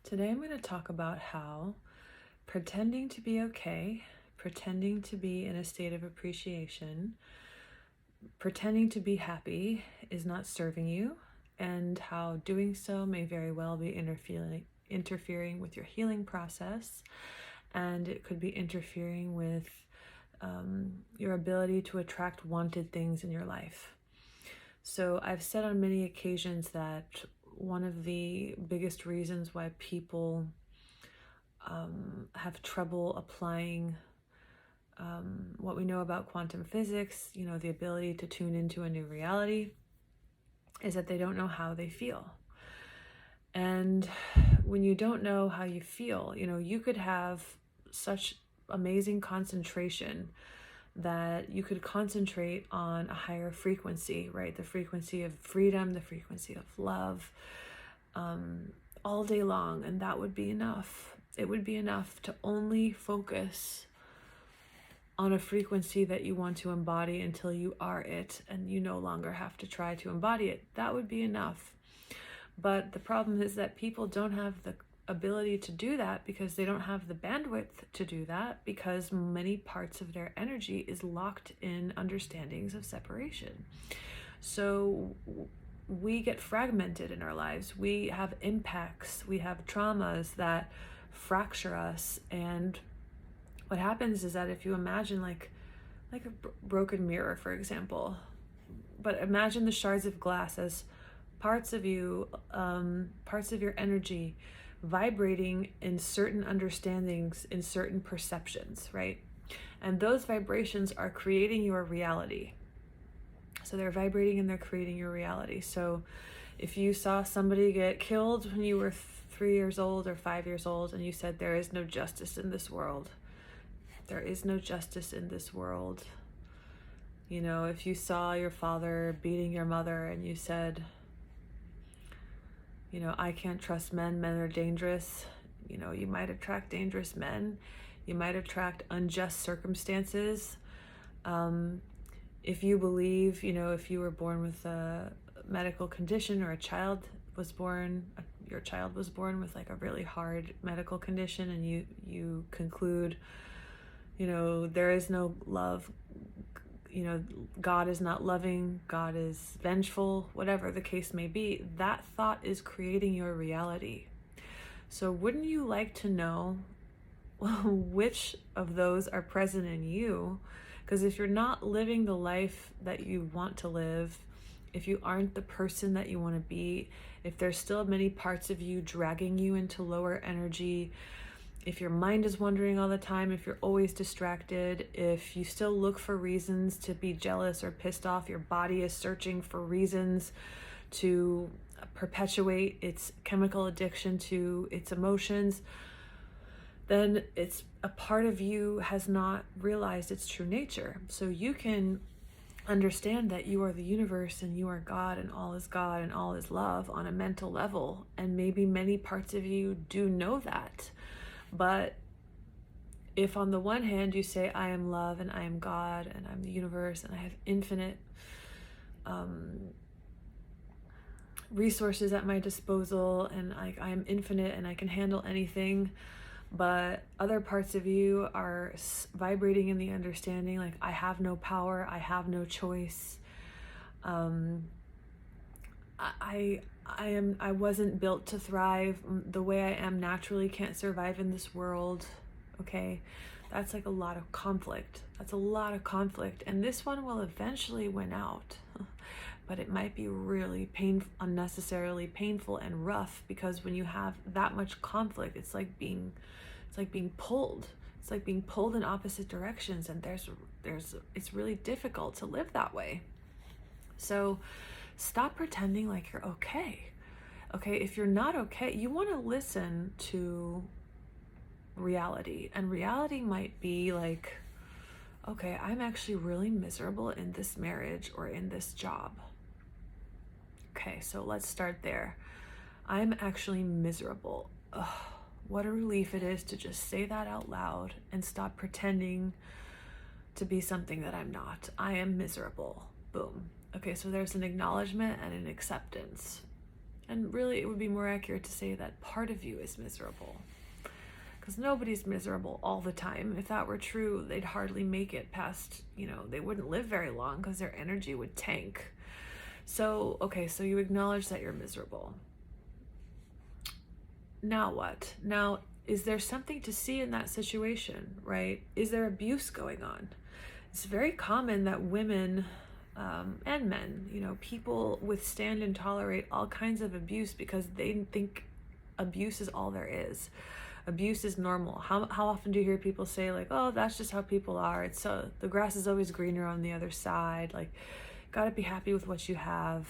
Today I'm going to talk about how pretending to be okay, pretending to be in a state of appreciation, pretending to be happy is not serving you, and how doing so may very well be interfering with your healing process, and it could be interfering with your ability to attract wanted things in your life. So I've said on many occasions that one of the biggest reasons why people have trouble applying what we know about quantum physics, the ability to tune into a new reality, is that they don't know how they feel. And when you don't know how you feel, you could have such amazing concentration that you could concentrate on a higher frequency, right? The frequency of freedom, the frequency of love, all day long, and that would be enough. It would be enough to only focus on a frequency that you want to embody until you are it, and you no longer have to try to embody it. That would be enough. But the problem is that people don't have the ability to do that because they don't have the bandwidth to do that, because many parts of their energy is locked in understandings of separation. So we get fragmented in our lives. We have impacts, we have traumas that fracture us, and what happens is that if you imagine like a broken mirror, for example, but imagine the shards of glass as parts of you, parts of your energy vibrating in certain understandings, in certain perceptions, right? And those vibrations are creating your reality. So they're vibrating and they're creating your reality. So if you saw somebody get killed when you were 3 years old or 5 years old, and you said, there is no justice in this world. There is no justice in this world. If you saw your father beating your mother and you said, I can't trust men are dangerous. You might attract dangerous men. You might attract unjust circumstances. If you believe, if you were born with a medical condition, or your child was born with like a really hard medical condition, and you conclude, there is no love, God is not loving, God is vengeful, whatever the case may be, that thought is creating your reality. So wouldn't you like to know which of those are present in you? Because if you're not living the life that you want to live, if you aren't the person that you want to be, if there's still many parts of you dragging you into lower energy, if your mind is wandering all the time, if you're always distracted, if you still look for reasons to be jealous or pissed off, your body is searching for reasons to perpetuate its chemical addiction to its emotions, then it's a part of you has not realized its true nature. So you can understand that you are the universe and you are God and all is love on a mental level. And maybe many parts of you do know that. But if on the one hand you say, I am love and I am God and I'm the universe and I have infinite resources at my disposal and I am infinite and I can handle anything, but other parts of you are vibrating in the understanding like, I have no power, I have no choice, I wasn't built to thrive, the way I am naturally can't survive in this world. Okay, that's like a lot of conflict. And this one will eventually win out, but it might be really unnecessarily painful and rough, because when you have that much conflict, it's like being pulled. It's like being pulled in opposite directions, and it's really difficult to live that way. So stop pretending like you're okay. Okay, if you're not okay, you want to listen to reality. And reality might be like, okay, I'm actually really miserable in this marriage or in this job. Okay, so let's start there. I'm actually miserable. Ugh, what a relief it is to just say that out loud and stop pretending to be something that I'm not. I am miserable. Boom. Okay, so there's an acknowledgement and an acceptance. And really, it would be more accurate to say that part of you is miserable. Because nobody's miserable all the time. If that were true, they'd hardly make it past, they wouldn't live very long because their energy would tank. So, okay, so you acknowledge that you're miserable. Now what? Now, is there something to see in that situation, right? Is there abuse going on? It's very common that women and men, people withstand and tolerate all kinds of abuse because they think abuse is all there is. Abuse is normal. How often do you hear people say like, oh, that's just how people are. It's the grass is always greener on the other side. Like, gotta be happy with what you have.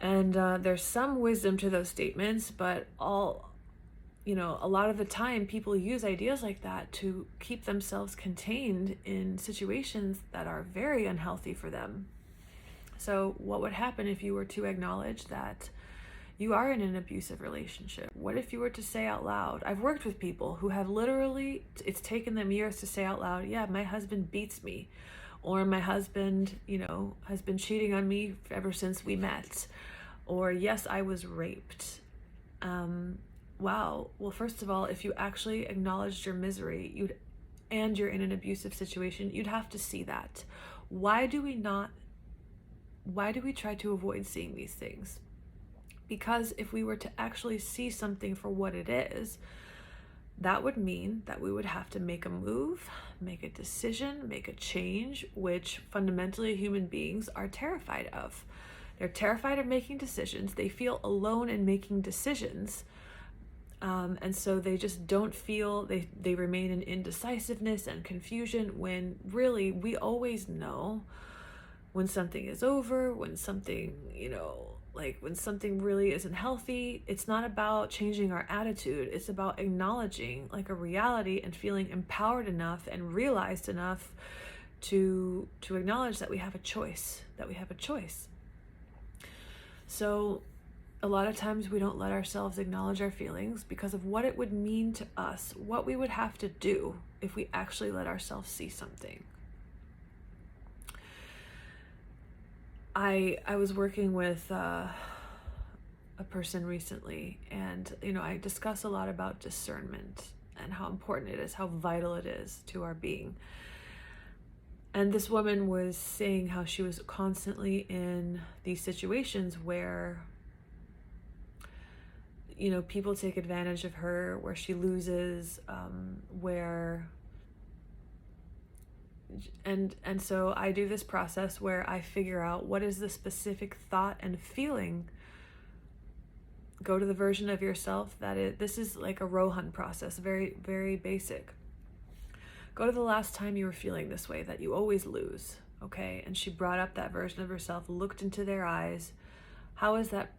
And there's some wisdom to those statements, but a lot of the time people use ideas like that to keep themselves contained in situations that are very unhealthy for them. So what would happen if you were to acknowledge that you are in an abusive relationship? What if you were to say out loud? I've worked with people who have literally, it's taken them years to say out loud, yeah, my husband beats me. Or my husband, has been cheating on me ever since we met. Or yes, I was raped. Wow. Well, first of all, if you actually acknowledged your misery, and you're in an abusive situation, you'd have to see that. Why do we try to avoid seeing these things? Because if we were to actually see something for what it is, that would mean that we would have to make a move, make a decision, make a change, which fundamentally human beings are terrified of. They're terrified of making decisions. They feel alone in making decisions. And so they just don't feel, they remain in indecisiveness and confusion when really we always know when something is over, when something, when something really isn't healthy. It's not about changing our attitude. It's about acknowledging like a reality and feeling empowered enough and realized enough to acknowledge that we have a choice, So a lot of times we don't let ourselves acknowledge our feelings because of what it would mean to us, what we would have to do if we actually let ourselves see something. I was working with a person recently, and I discuss a lot about discernment and how important it is, how vital it is to our being. And this woman was saying how she was constantly in these situations where people take advantage of her, where she loses, and so I do this process where I figure out what is the specific thought and feeling. Go to the version of yourself this is like a Rohan process, very, very basic. Go to the last time you were feeling this way, that you always lose, okay? And she brought up that version of herself, looked into their eyes. How is that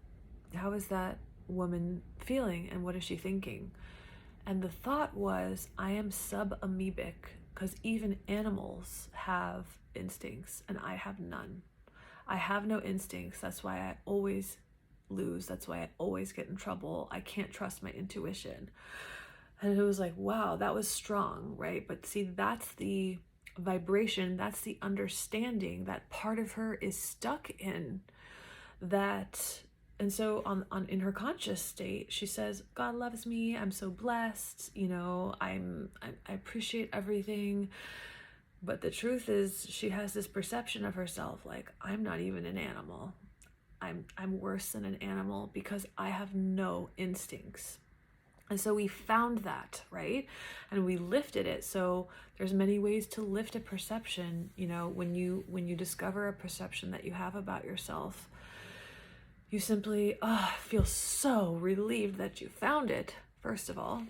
woman feeling, and what is she thinking? And the thought was, I am subamoebic, because even animals have instincts and I have none. I have no instincts. That's why I always lose. That's why I always get in trouble. I can't trust my intuition. And it was like, wow, that was strong, right? But see, that's the vibration, that's the understanding that part of her is stuck in that. And so in her conscious state, she says, God loves me. I'm so blessed. I appreciate everything. But the truth is, she has this perception of herself like, I'm not even an animal. I'm worse than an animal because I have no instincts. And so we found that, right? And we lifted it. So there's many ways to lift a perception. When you discover a perception that you have about yourself, you simply feel so relieved that you found it, first of all.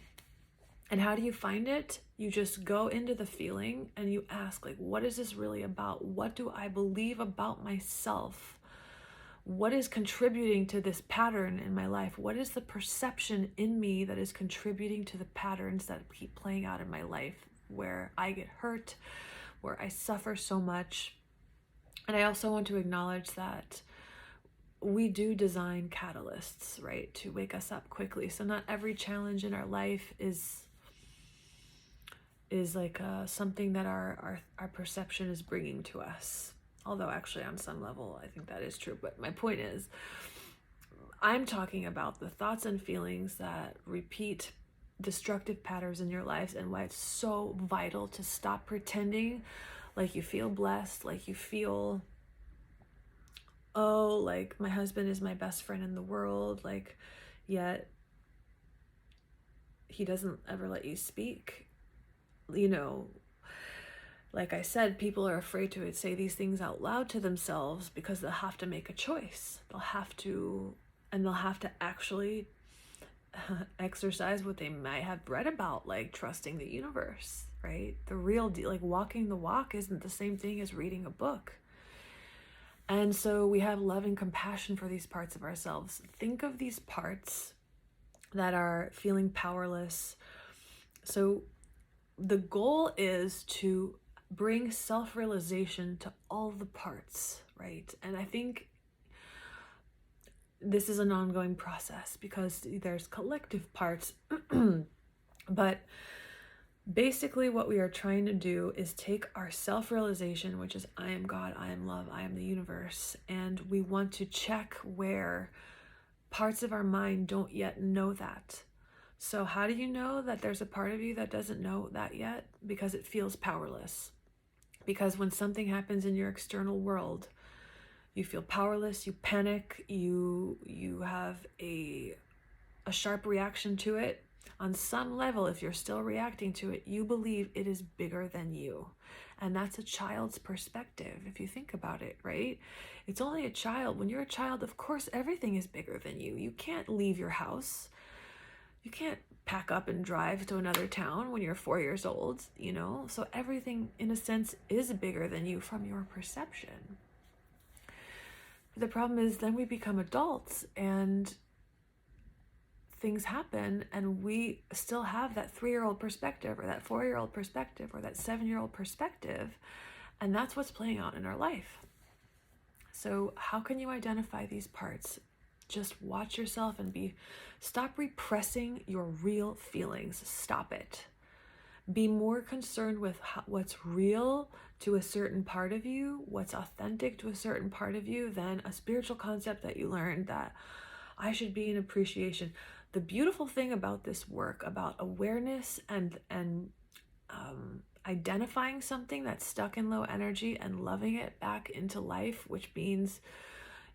And how do you find it? You just go into the feeling and you ask, like, what is this really about? What do I believe about myself? What is contributing to this pattern in my life? What is the perception in me that is contributing to the patterns that keep playing out in my life, where I get hurt, where I suffer so much? And I also want to acknowledge that we do design catalysts, right, to wake us up quickly. So not every challenge in our life is like something that our perception is bringing to us. Although actually on some level, I think that is true. But my point is, I'm talking about the thoughts and feelings that repeat destructive patterns in your lives, and why it's so vital to stop pretending like you feel blessed, like you feel, oh, like my husband is my best friend in the world, like, yet he doesn't ever let you speak. You know, like I said, people are afraid to say these things out loud to themselves because they'll have to make a choice. They'll have to actually exercise what they might have read about, like trusting the universe, right? The real deal, like walking the walk isn't the same thing as reading a book. And so we have love and compassion for these parts of ourselves. Think of these parts that are feeling powerless. So the goal is to bring self-realization to all the parts, right? And I think this is an ongoing process because there's collective parts, but basically what we are trying to do is take our self-realization, which is I am God, I am love, I am the universe, and we want to check where parts of our mind don't yet know that. So how do you know that there's a part of you that doesn't know that yet? Because it feels powerless. Because when something happens in your external world, you feel powerless, you panic, you have a sharp reaction to it. On some level, if you're still reacting to it, you believe it is bigger than you. And that's a child's perspective, if you think about it, right? It's only a child. When you're a child, of course, everything is bigger than you. You can't leave your house. You can't pack up and drive to another town when you're 4 years old, you know? So everything, in a sense, is bigger than you from your perception. But the problem is then we become adults and things happen and we still have that 3-year-old perspective or that 4-year-old perspective or that 7-year-old perspective. And that's what's playing out in our life. So how can you identify these parts? Just watch yourself and stop repressing your real feelings. Stop it. Be more concerned with what's real to a certain part of you, what's authentic to a certain part of you, than a spiritual concept that you learned that I should be in appreciation. The beautiful thing about this work, about awareness and identifying something that's stuck in low energy and loving it back into life, which means,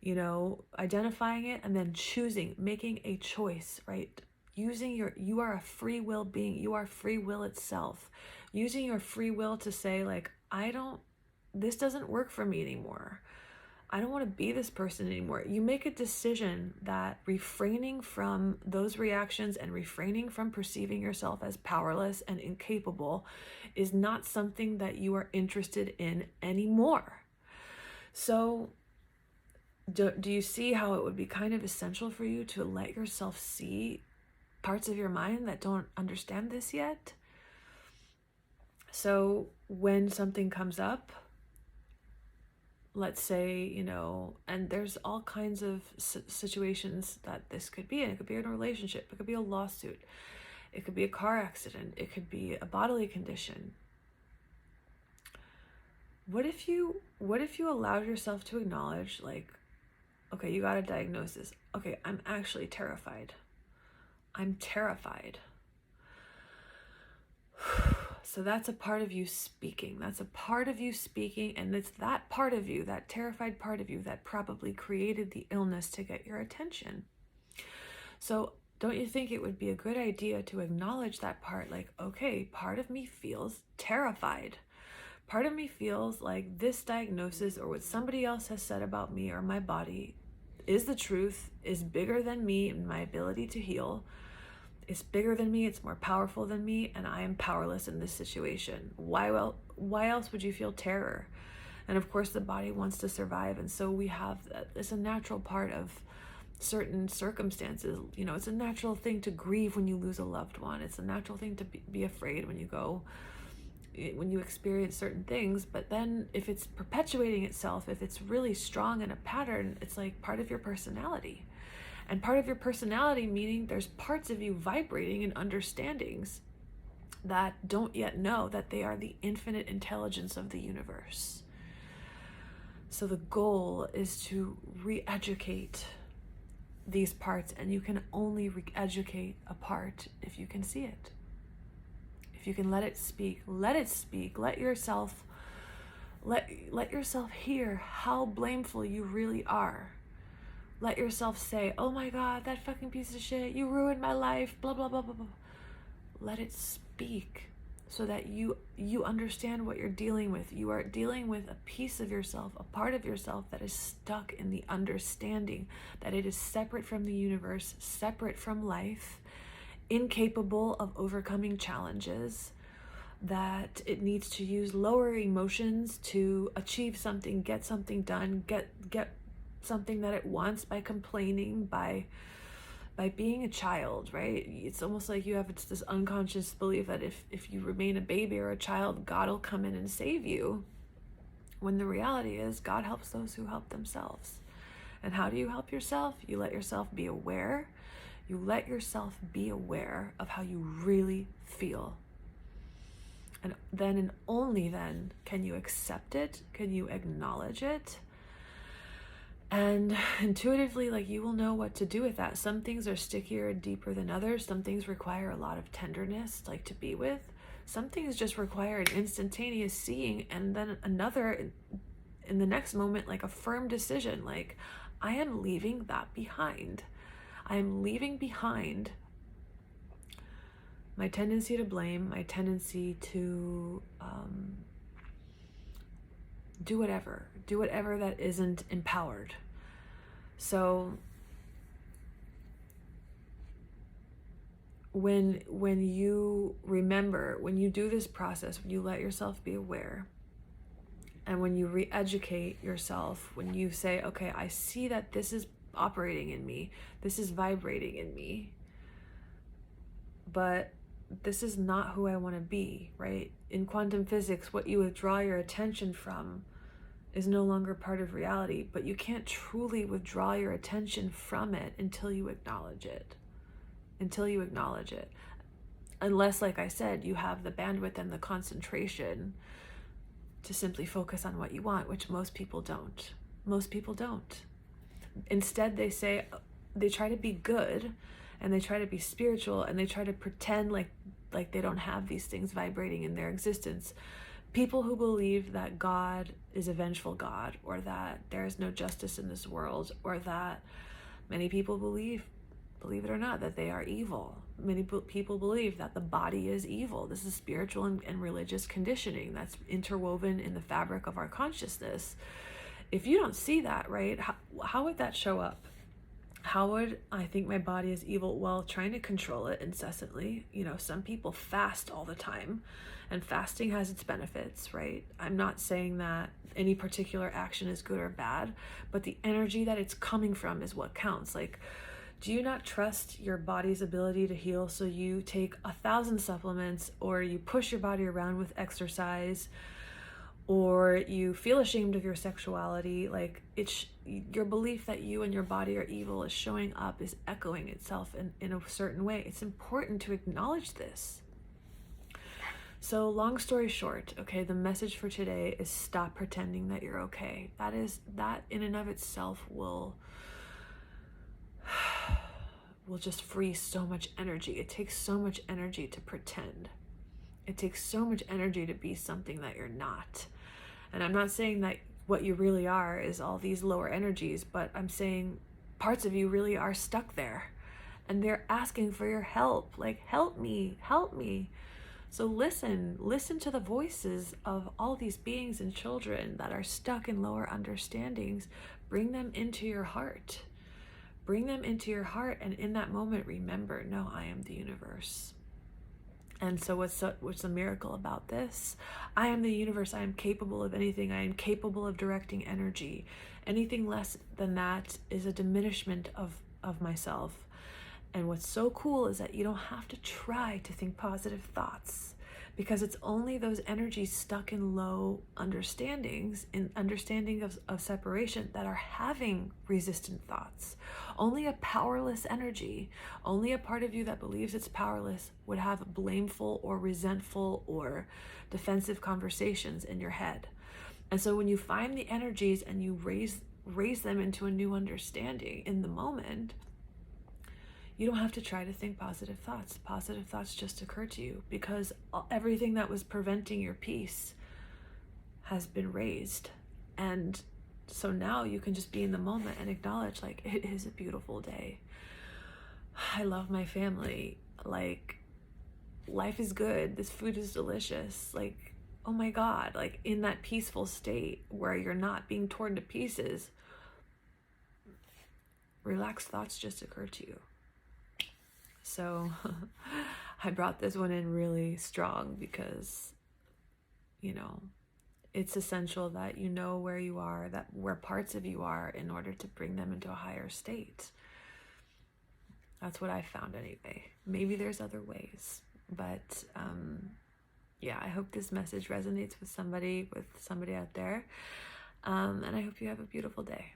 you know, identifying it and then choosing, making a choice, right? You are a free will being. You are free will itself. Using your free will to say, like, this doesn't work for me anymore. I don't want to be this person anymore. You make a decision that refraining from those reactions and refraining from perceiving yourself as powerless and incapable is not something that you are interested in anymore. So do you see how it would be kind of essential for you to let yourself see parts of your mind that don't understand this yet? So when something comes up, let's say, you know, and there's all kinds of situations that this could be, and it could be in a relationship, it could be a lawsuit, it could be a car accident, it could be a bodily condition. What if you allowed yourself to acknowledge, like, okay, you got a diagnosis. Okay, I'm actually terrified. I'm terrified. So that's a part of you speaking. That's a part of you speaking, and it's that part of you, that terrified part of you, that probably created the illness to get your attention. So don't you think it would be a good idea to acknowledge that part? Like, okay, part of me feels terrified. Part of me feels like this diagnosis or what somebody else has said about me or my body is the truth, is bigger than me and my ability to heal. It's bigger than me, it's more powerful than me, and I am powerless in this situation. Why else would you feel terror? And of course, the body wants to survive, and so we have that. It's a natural part of certain circumstances. You know, it's a natural thing to grieve when you lose a loved one. It's a natural thing to be afraid when you experience certain things. But then if it's perpetuating itself, if it's really strong in a pattern, it's like part of your personality. And part of your personality, meaning there's parts of you vibrating in understandings that don't yet know that they are the infinite intelligence of the universe. So the goal is to re-educate these parts, and you can only re-educate a part if you can see it. If you can let it speak, let it speak. Let yourself hear how blameful you really are. Let yourself say, oh my God, that fucking piece of shit, you ruined my life, blah, blah, blah, blah, blah. Let it speak so that you understand what you're dealing with. You are dealing with a piece of yourself, a part of yourself that is stuck in the understanding that it is separate from the universe, separate from life, incapable of overcoming challenges, that it needs to use lower emotions to achieve something, get something done, get something that it wants by complaining, by being a child, right? It's almost like you have this unconscious belief that if you remain a baby or a child, God will come in and save you, when the reality is God helps those who help themselves. And how do you help yourself? You let yourself be aware. You let yourself be aware of how you really feel. And then and only then can you accept it, can you acknowledge it, and intuitively, like, you will know what to do with that. Some things are stickier and deeper than others. Some things require a lot of tenderness, like, to be with. Some things just require an instantaneous seeing, and then another in the next moment, like a firm decision, like, I am leaving that behind. I am leaving behind my tendency to blame, my tendency to do whatever that isn't empowered. So when you remember, when you do this process, when you let yourself be aware, and when you re-educate yourself, when you say, okay, I see that this is operating in me, this is vibrating in me, but this is not who I want to be, right? In quantum physics, what you withdraw your attention from is no longer part of reality, but you can't truly withdraw your attention from it until you acknowledge it. Unless, like I said, you have the bandwidth and the concentration to simply focus on what you want, which most people don't. Instead, they try to be good, and they try to be spiritual, and they try to pretend like they don't have these things vibrating in their existence. People who believe that God is a vengeful God, or that there is no justice in this world, or that many people believe it or not, that they are evil. Many people believe that the body is evil. This is spiritual and religious conditioning that's interwoven in the fabric of our consciousness. If you don't see that, right, how would that show up? How would I think my body is evil? Well, trying to control it incessantly. Some people fast all the time, and fasting has its benefits, right? I'm not saying that any particular action is good or bad, but the energy that it's coming from is what counts. Like, do you not trust your body's ability to heal? So you take 1,000 supplements, or you push your body around with exercise, or you feel ashamed of your sexuality. Like, your belief that you and your body are evil is showing up, is echoing itself in a certain way. It's important to acknowledge this. So long story short, okay, the message for today is stop pretending that you're okay. That in and of itself will just free so much energy. It takes so much energy to pretend. It takes so much energy to be something that you're not. And I'm not saying that what you really are is all these lower energies, but I'm saying parts of you really are stuck there, and they're asking for your help. Like, help me. So listen to the voices of all these beings and children that are stuck in lower understandings. Bring them into your heart. And in that moment, remember, no, I am the universe. And so what's the miracle about this? I am the universe. I am capable of anything. I am capable of directing energy. Anything less than that is a diminishment of myself. And what's so cool is that you don't have to try to think positive thoughts, because it's only those energies stuck in low understandings, in understanding of separation, that are having resistant thoughts. Only a powerless energy, only a part of you that believes it's powerless would have blameful or resentful or defensive conversations in your head. And so when you find the energies and you raise them into a new understanding in the moment, You don't have to try to think positive thoughts. Positive thoughts just occur to you because everything that was preventing your peace has been raised. And so now you can just be in the moment and acknowledge, like, it is a beautiful day. I love my family. Like, life is good. This food is delicious. Like, oh my God, like in that peaceful state where you're not being torn to pieces, relaxed thoughts just occur to you. So I brought this one in really strong because, you know, it's essential that you know where you are, that where parts of you are, in order to bring them into a higher state. That's what I found anyway. Maybe there's other ways, but yeah, I hope this message resonates with somebody out there. And I hope you have a beautiful day.